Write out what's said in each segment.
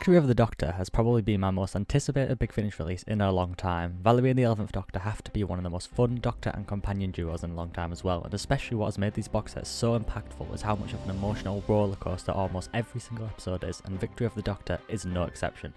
Victory of the Doctor has probably been my most anticipated Big Finish release in a long time. Valarie and the 11th Doctor have to be one of the most fun Doctor and companion duos in a long time as well, and especially what has made these box sets so impactful is how much of an emotional rollercoaster almost every single episode is, and Victory of the Doctor is no exception.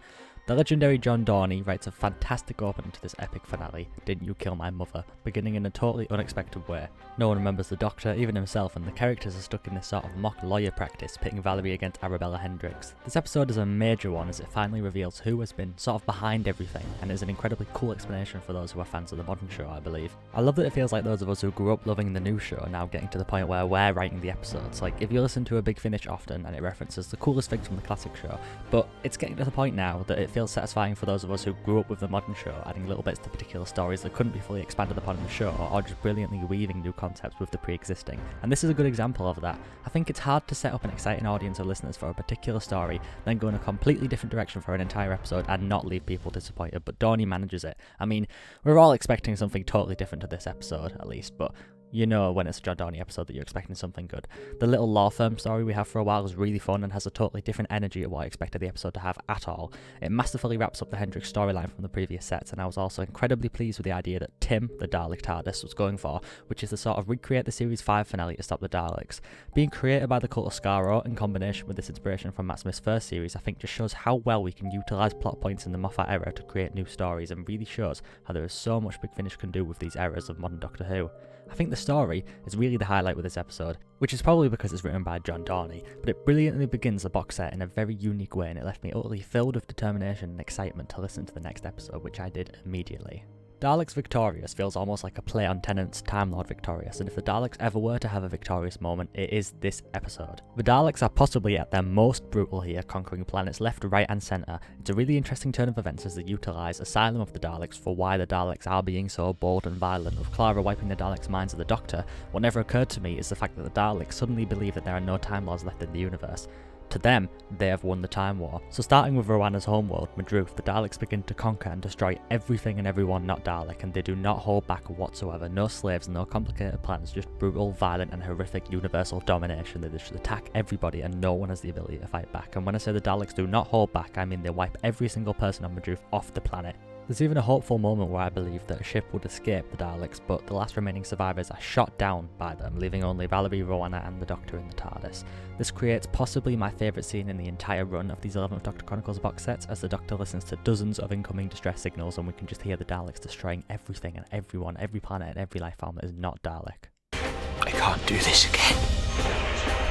The legendary John Dorney writes a fantastic opening to this epic finale, Didn't You Kill My Mother, beginning in a totally unexpected way. No one remembers the Doctor, even himself, and the characters are stuck in this sort of mock lawyer practice, pitting Valarie against Arabella Hendricks. This episode is a major one as it finally reveals who has been sort of behind everything, and is an incredibly cool explanation for those who are fans of the modern show, I believe. I love that it feels like those of us who grew up loving the new show are now getting to the point where we're writing the episodes. Like, if you listen to a Big Finish often and it references the coolest things from the classic show, but it's getting to the point now that it feels satisfying for those of us who grew up with the modern show, adding little bits to particular stories that couldn't be fully expanded upon in the show, or just brilliantly weaving new concepts with the pre-existing. And this is a good example of that. I think it's hard to set up an exciting audience of listeners for a particular story, then go in a completely different direction for an entire episode and not leave people disappointed, but Dorney manages it. I mean, we're all expecting something totally different to this episode, at least, but you know when it's a John Dorney episode that you're expecting something good. The little law firm story we have for a while is really fun and has a totally different energy to what I expected the episode to have at all. It masterfully wraps up the Hendricks storyline from the previous sets, and I was also incredibly pleased with the idea that Tim, the Dalek TARDIS, was going for, which is to sort of recreate the Series 5 finale to stop the Daleks. Being created by the cult of Skaro, in combination with this inspiration from Matt Smith's first series, I think just shows how well we can utilise plot points in the Moffat era to create new stories, and really shows how there is so much Big Finish can do with these eras of modern Doctor Who. I think the story is really the highlight with this episode, which is probably because it's written by John Dorney, but it brilliantly begins the box set in a very unique way, and it left me utterly filled with determination and excitement to listen to the next episode, which I did immediately. Daleks Victorious feels almost like a play on Tennant's Time Lord Victorious, and if the Daleks ever were to have a victorious moment, it is this episode. The Daleks are possibly at their most brutal here, conquering planets left, right and centre. It's a really interesting turn of events as they utilise Asylum of the Daleks for why the Daleks are being so bold and violent, with Clara wiping the Daleks' minds of the Doctor. What never occurred to me is the fact that the Daleks suddenly believe that there are no Time Lords left in the universe. To them, they have won the Time War. So starting with Rowana's homeworld, Madruth, the Daleks begin to conquer and destroy everything and everyone not Dalek, and they do not hold back whatsoever. No slaves, no complicated plans, just brutal, violent and horrific universal domination. They just attack everybody and no one has the ability to fight back. And when I say the Daleks do not hold back, I mean they wipe every single person on Madruth off the planet. There's even a hopeful moment where I believe that a ship would escape the Daleks, but the last remaining survivors are shot down by them, leaving only Valarie, Rowana and the Doctor in the TARDIS. This creates possibly my favourite scene in the entire run of these 11th Doctor Chronicles box sets, as the Doctor listens to dozens of incoming distress signals and we can just hear the Daleks destroying everything and everyone, every planet and every life form that is not Dalek. I can't do this again.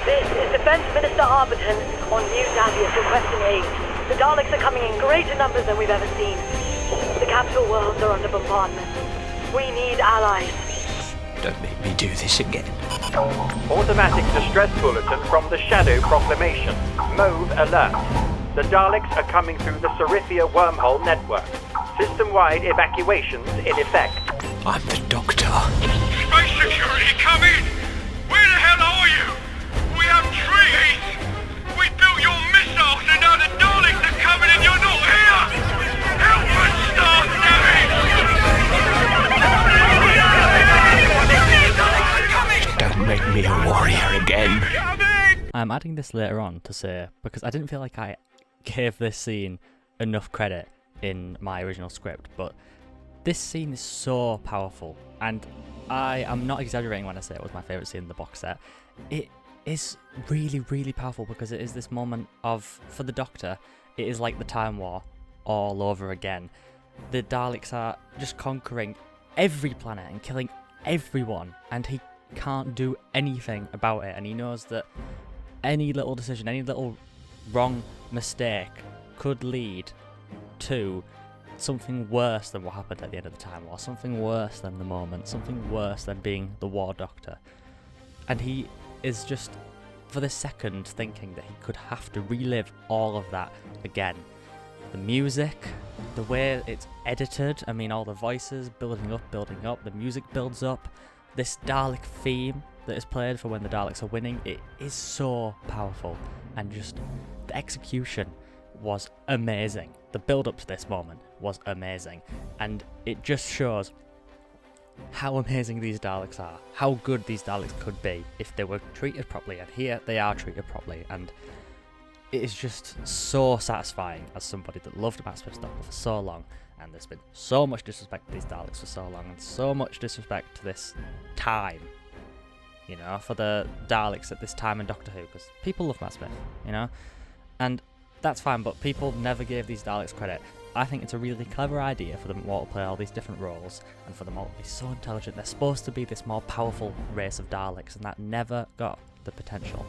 This is Defence Minister Arbiton on New Davius requesting aid. The Daleks are coming in greater numbers than we've ever seen. The capital worlds are under bombardment. We need allies. Don't make me do this again. Automatic distress bulletin from the Shadow Proclamation. Mauve alert. The Daleks are coming through the Safiyya wormhole network. System-wide evacuations in effect. I'm the Doctor. Space security, come in! Where the hell are you? We have treaties! We built your missiles and now the Daleks are coming and you're not here! Help us, Star Savage! Don't make me a warrior again. I'm adding this later on to say, because I didn't feel like I gave this scene enough credit in my original script, but this scene is so powerful, and I am not exaggerating when I say it was my favourite scene in the box set. It is really, really powerful because it is this moment of, for the Doctor, it is like the Time War all over again. The Daleks are just conquering every planet and killing everyone, and he can't do anything about it, and he knows that any little decision, any little wrong mistake could lead to something worse than what happened at the end of the Time War, something worse than the moment, something worse than being the War Doctor. And he is just, for the second, thinking that he could have to relive all of that again. The music, the way it's edited, I mean all the voices building up, the music builds up, this Dalek theme that is played for when the Daleks are winning, it is so powerful, and just the execution was amazing. The build up to this moment was amazing, and it just shows how amazing these Daleks are, how good these Daleks could be if they were treated properly, and here they are treated properly, and it is just so satisfying as somebody that loved Matt Smith's Doctor for so long, and there's been so much disrespect to these Daleks for so long, and so much disrespect to this time, you know, for the Daleks at this time in Doctor Who, because people love Matt Smith, you know, and that's fine, but people never gave these Daleks credit. I think it's a really clever idea for them all to play all these different roles, and for them all to be so intelligent. They're supposed to be this more powerful race of Daleks, and that never got the potential.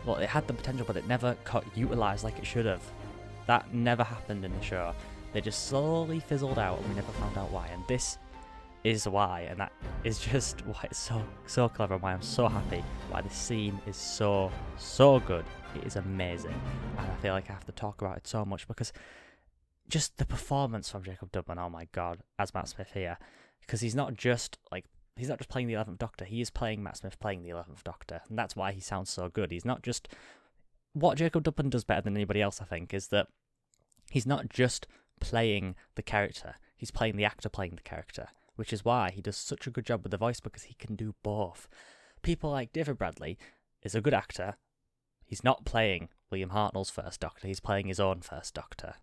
Well, it had the potential, but it never got utilised like it should have. That never happened in the show. They just slowly fizzled out, and we never found out why. And this is why, and that is just why it's so clever, and why I'm so happy, why this scene is so good. It is amazing, and I feel like I have to talk about it so much because just the performance from Jacob Dudman, oh my god, as Matt Smith here, because he's not just playing the 11th Doctor, he is playing Matt Smith playing the 11th Doctor, and that's why he sounds so good. He's not just... What Jacob Dudman does better than anybody else, I think, is that he's not just playing the character, he's playing the actor playing the character, which is why he does such a good job with the voice, because he can do both. People like David Bradley is a good actor. He's not playing William Hartnell's first Doctor, he's playing his own first Doctor.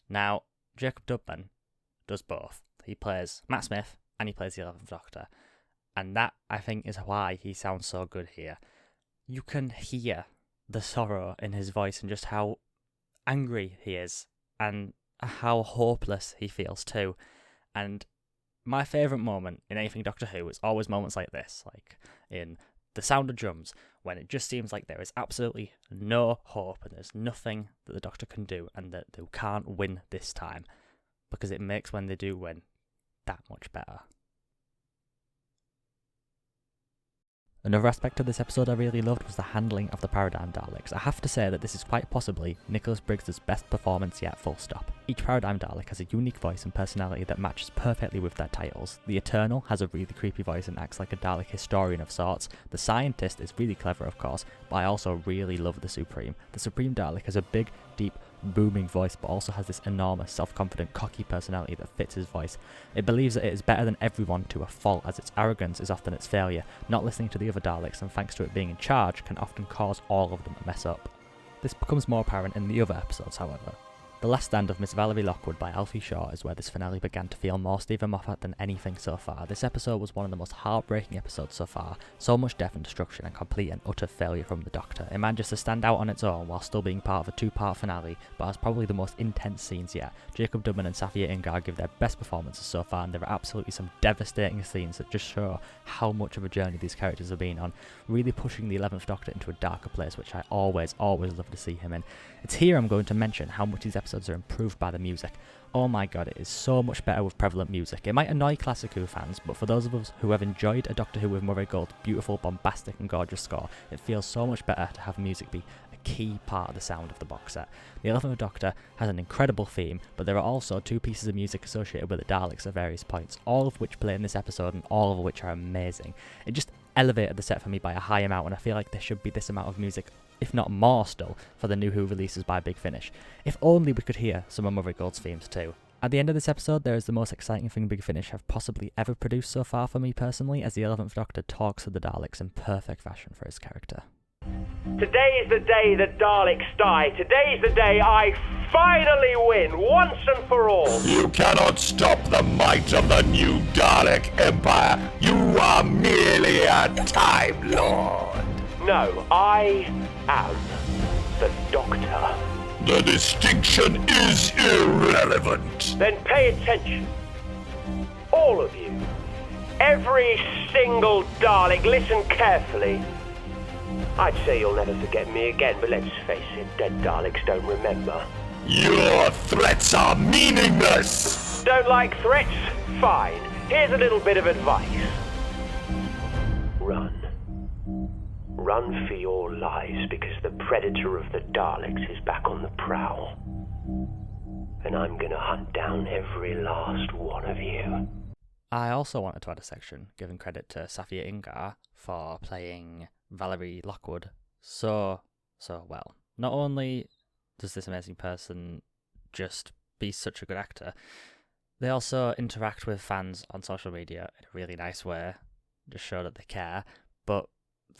Now, Jacob Dudman does both. He plays Matt Smith and he plays the 11th Doctor. And that, I think, is why he sounds so good here. You can hear the sorrow in his voice and just how angry he is and how hopeless he feels too. And my favourite moment in anything Doctor Who is always moments like this, like in The Sound of Drums, when it just seems like there is absolutely no hope and there's nothing that the Doctor can do and that they can't win this time, because it makes when they do win that much better. Another aspect of this episode I really loved was the handling of the Paradigm Daleks. I have to say that this is quite possibly Nicholas Briggs' best performance yet, full stop. Each Paradigm Dalek has a unique voice and personality that matches perfectly with their titles. The Eternal has a really creepy voice and acts like a Dalek historian of sorts. The Scientist is really clever, of course, but I also really love the Supreme. The Supreme Dalek has a big, deep, booming voice, but also has this enormous, self-confident, cocky personality that fits his voice. It believes that it is better than everyone to a fault, as its arrogance is often its failure. Not listening to the other Daleks, and thanks to it being in charge, can often cause all of them to mess up. This becomes more apparent in the other episodes, however. The Last Stand of Miss Valarie Lockwood by Alfie Shaw is where this finale began to feel more Stephen Moffat than anything so far. This episode was one of the most heartbreaking episodes so far. So much death and destruction and complete and utter failure from the Doctor. It manages to stand out on its own while still being part of a two-part finale, but has probably the most intense scenes yet. Jacob Dudman and Safiyya Ingar give their best performances so far, and there are absolutely some devastating scenes that just show how much of a journey these characters have been on, really pushing the 11th Doctor into a darker place, which I always love to see him in. It's here I'm going to mention how much these episodes are improved by the music. Oh my god, it is so much better with prevalent music. It might annoy Classic Who fans, but for those of us who have enjoyed a Doctor Who with Murray Gold's beautiful, bombastic and gorgeous score, it feels so much better to have music be a key part of the sound of the box set. The 11th Doctor has an incredible theme, but there are also two pieces of music associated with the Daleks at various points, all of which play in this episode and all of which are amazing. It just elevated the set for me by a high amount, and I feel like there should be this amount of music, if not more still, for the new Who releases by Big Finish. If only we could hear some of Murray Gold's themes too. At the end of this episode, there is the most exciting thing Big Finish have possibly ever produced so far for me personally, as the 11th Doctor talks to the Daleks in perfect fashion for his character. Today is the day that Daleks die. Today is the day I finally win, once and for all. You cannot stop the might of the new Dalek Empire. You are merely a Time Lord. No, I am the Doctor. The distinction is irrelevant. Then pay attention. All of you. Every single Dalek, listen carefully. I'd say you'll never forget me again, but let's face it, dead Daleks don't remember. Your threats are meaningless. Don't like threats? Fine. Here's a little bit of advice. Run. Run for your lives, because the predator of the Daleks is back on the prowl. And I'm gonna hunt down every last one of you. I also wanted to add a section giving credit to Safiyya Ingar for playing Valarie Lockwood so well. Not only does this amazing person just be such a good actor, they also interact with fans on social media in a really nice way, just show that they care. But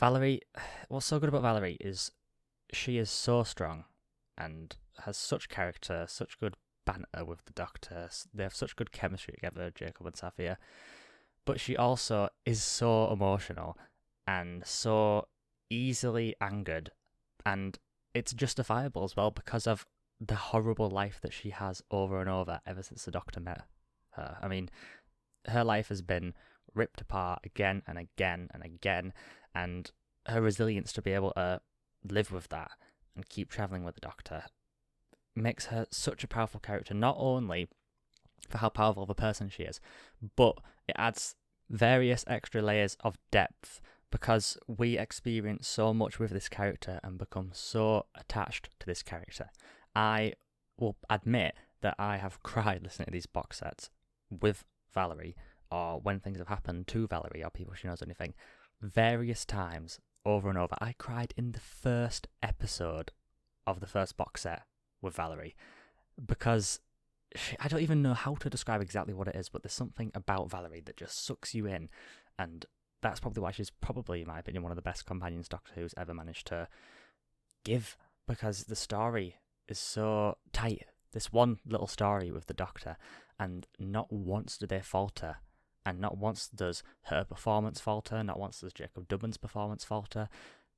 Valarie, what's so good about Valarie is she is so strong and has such character, such good banter with the Doctor. They have such good chemistry together, Jacob and Safiyya. But she also is so emotional and so easily angered, and it's justifiable as well because of the horrible life that she has over and over ever since the Doctor met her. I mean, her life has been ripped apart again and again and again, and her resilience to be able to live with that and keep travelling with the Doctor makes her such a powerful character, not only for how powerful of a person she is, but it adds various extra layers of depth because we experience so much with this character and become so attached to this character. I will admit that I have cried listening to these box sets with Valarie, or when things have happened to Valarie or people she knows anything, various times over and over. I cried in the first episode of the first box set with Valarie because I don't even know how to describe exactly what it is, but there's something about Valarie that just sucks you in, and that's probably why she's probably, in my opinion, one of the best companions Doctor Who's ever managed to give, because the story is so tight. This one little story with the Doctor, and not once do they falter, and not once does her performance falter, not once does Jacob Dudman's performance falter.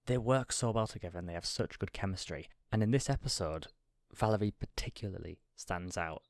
They work so well together and they have such good chemistry. And in this episode, Valarie particularly stands out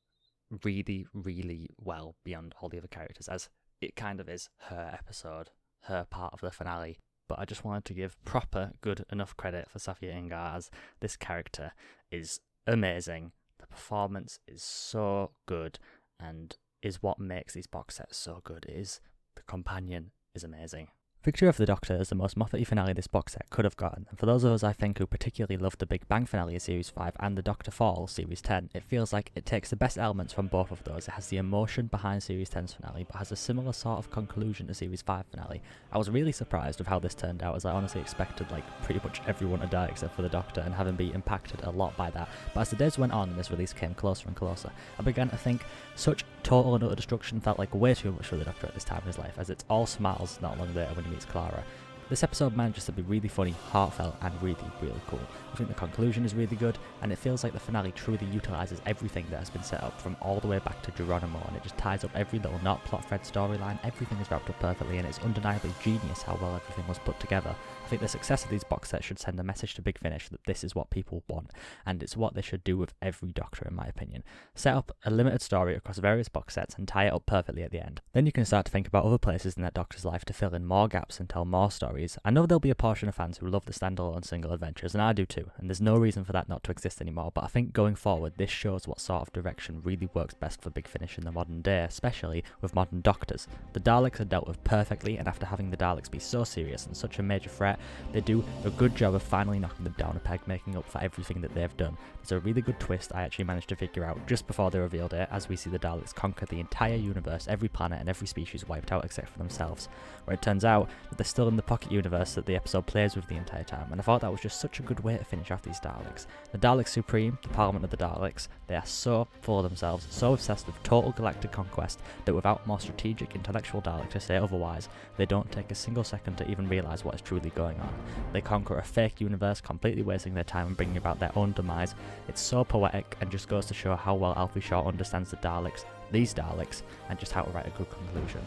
really, really well beyond all the other characters, as it kind of is her episode, her part of the finale. But I just wanted to give proper good enough credit for Safiyya Ingar, as this character is amazing. The performance is so good and is what makes these box sets so good. The companion is amazing. Victory of the Doctor is the most Moffat-y finale this box set could have gotten, and for those of us I think who particularly loved the Big Bang finale of Series 5 and the Doctor Fall Series 10, it feels like it takes the best elements from both of those. It has the emotion behind Series 10's finale, but has a similar sort of conclusion to Series 5 finale. I was really surprised with how this turned out, as I honestly expected pretty much everyone to die except for the Doctor, and having been impacted a lot by that. But as the days went on and this release came closer and closer, I began to think such total and utter destruction felt like way too much for the Doctor at this time in his life, as it's all smiles not long later when he meets Clara. This episode manages to be really funny, heartfelt, and really, really cool. I think the conclusion is really good, and it feels like the finale truly utilises everything that has been set up from all the way back to Geronimo, and it just ties up every little knot, plot thread, storyline. Everything is wrapped up perfectly, and it's undeniably genius how well everything was put together. I think the success of these box sets should send a message to Big Finish that this is what people want, and it's what they should do with every Doctor, in my opinion. Set up a limited story across various box sets and tie it up perfectly at the end. Then you can start to think about other places in that Doctor's life to fill in more gaps and tell more stories. I know there'll be a portion of fans who love the standalone single adventures, and I do too, and there's no reason for that not to exist anymore, but I think going forward this shows what sort of direction really works best for Big Finish in the modern day, especially with modern Doctors. The Daleks are dealt with perfectly, and after having the Daleks be so serious and such a major threat, they do a good job of finally knocking them down a peg, making up for everything that they've done. There's a really good twist I actually managed to figure out just before they revealed it, as we see the Daleks conquer the entire universe, every planet and every species wiped out except for themselves, where it turns out that they're still in the pocket universe that the episode plays with the entire time, and I thought that was just such a good way to finish off these Daleks. The Daleks Supreme, the Parliament of the Daleks, they are so full of themselves, so obsessed with total galactic conquest, that without more strategic intellectual Dalek to say otherwise, they don't take a single second to even realise what is truly going on. They conquer a fake universe, completely wasting their time and bringing about their own demise. It's so poetic and just goes to show how well Alfie Shaw understands the Daleks, these Daleks, and just how to write a good conclusion.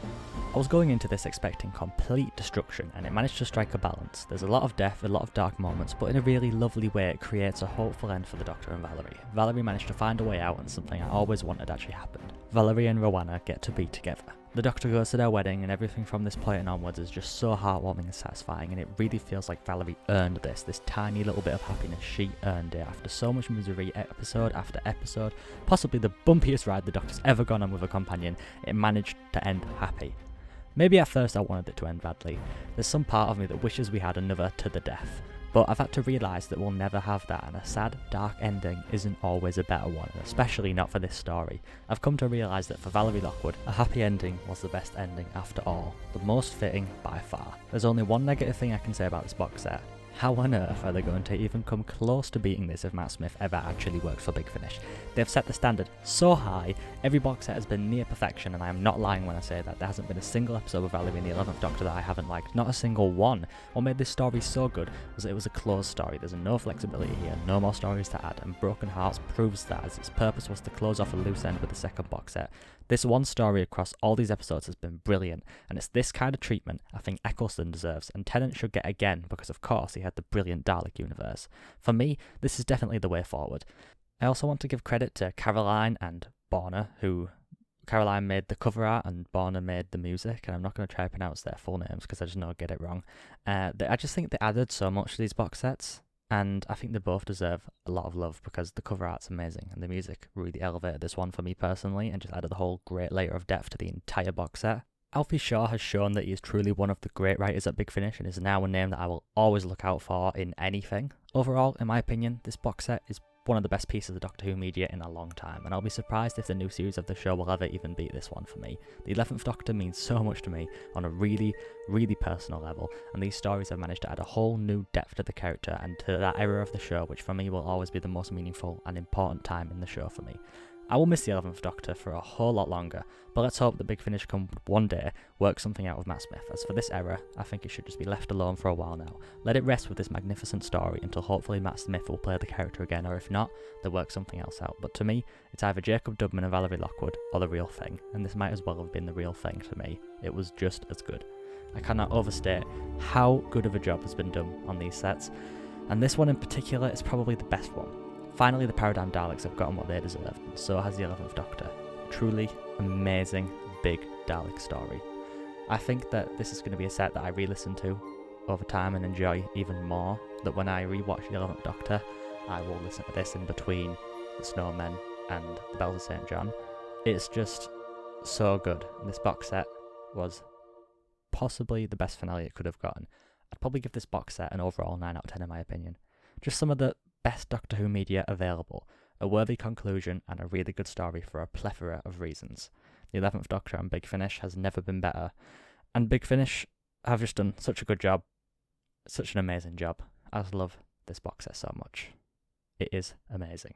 I was going into this expecting complete destruction, and it managed to strike a balance. There's a lot of death, a lot of dark moments, but in a really lovely way it creates a hopeful end for the Doctor and Valarie. Valarie managed to find a way out, and something I always wanted actually happened. Valarie and Rowana get to be together. The Doctor goes to their wedding, and everything from this point onwards is just so heartwarming and satisfying, and it really feels like Valarie earned this tiny little bit of happiness. She earned it after so much misery, episode after episode, possibly the bumpiest ride the Doctor's ever gone on with a companion. It managed to end happy. Maybe at first I wanted it to end badly. There's some part of me that wishes we had another To the Death. But I've had to realise that we'll never have that, and a sad, dark ending isn't always a better one, and especially not for this story. I've come to realise that for Valarie Lockwood, a happy ending was the best ending after all, the most fitting by far. There's only one negative thing I can say about this box set. How on earth are they going to even come close to beating this if Matt Smith ever actually works for Big Finish? They've set the standard so high, every box set has been near perfection, and I am not lying when I say that. There hasn't been a single episode of Valarie and the 11th Doctor that I haven't liked, not a single one. What made this story so good was that it was a closed story. There's no flexibility here, no more stories to add, and Broken Hearts proves that, as its purpose was to close off a loose end with the second box set. This one story across all these episodes has been brilliant, and it's this kind of treatment I think Eccleston deserves, and Tennant should get again because of course he had the brilliant Dalek universe. For me, this is definitely the way forward. I also want to give credit to Caroline and Borna, who Caroline made the cover art and Borna made the music, and I'm not going to try to pronounce their full names because I just know I'll get it wrong. I just think they added so much to these box sets, and I think they both deserve a lot of love because the cover art's amazing and the music really elevated this one for me personally and just added a whole great layer of depth to the entire box set. Alfie Shaw has shown that he is truly one of the great writers at Big Finish and is now a name that I will always look out for in anything. Overall, in my opinion, this box set is one of the best pieces of Doctor Who media in a long time, and I'll be surprised if the new series of the show will ever even beat this one for me. The 11th Doctor means so much to me on a really, really personal level, and these stories have managed to add a whole new depth to the character and to that era of the show, which for me will always be the most meaningful and important time in the show for me. I will miss the 11th Doctor for a whole lot longer, but let's hope that Big Finish can one day work something out with Matt Smith. As for this era, I think it should just be left alone for a while now. Let it rest with this magnificent story until hopefully Matt Smith will play the character again, or if not, they'll work something else out. But to me, it's either Jacob Dudman and Valarie Lockwood or the real thing, and this might as well have been the real thing to me. It was just as good. I cannot overstate how good of a job has been done on these sets, and this one in particular is probably the best one. Finally, the Paradigm Daleks have gotten what they deserved, and so has the 11th Doctor. A truly amazing, big Dalek story. I think that this is going to be a set that I re-listen to over time and enjoy even more, that when I rewatch the 11th Doctor, I will listen to this in between The Snowmen and The Bells of St. John. It's just so good. This box set was possibly the best finale it could have gotten. I'd probably give this box set an overall 9 out of 10 in my opinion. Just some of the best Doctor Who media available, a worthy conclusion and a really good story for a plethora of reasons. The 11th Doctor and Big Finish has never been better, and Big Finish have just done such a good job, such an amazing job. I just love this box set so much. It is amazing.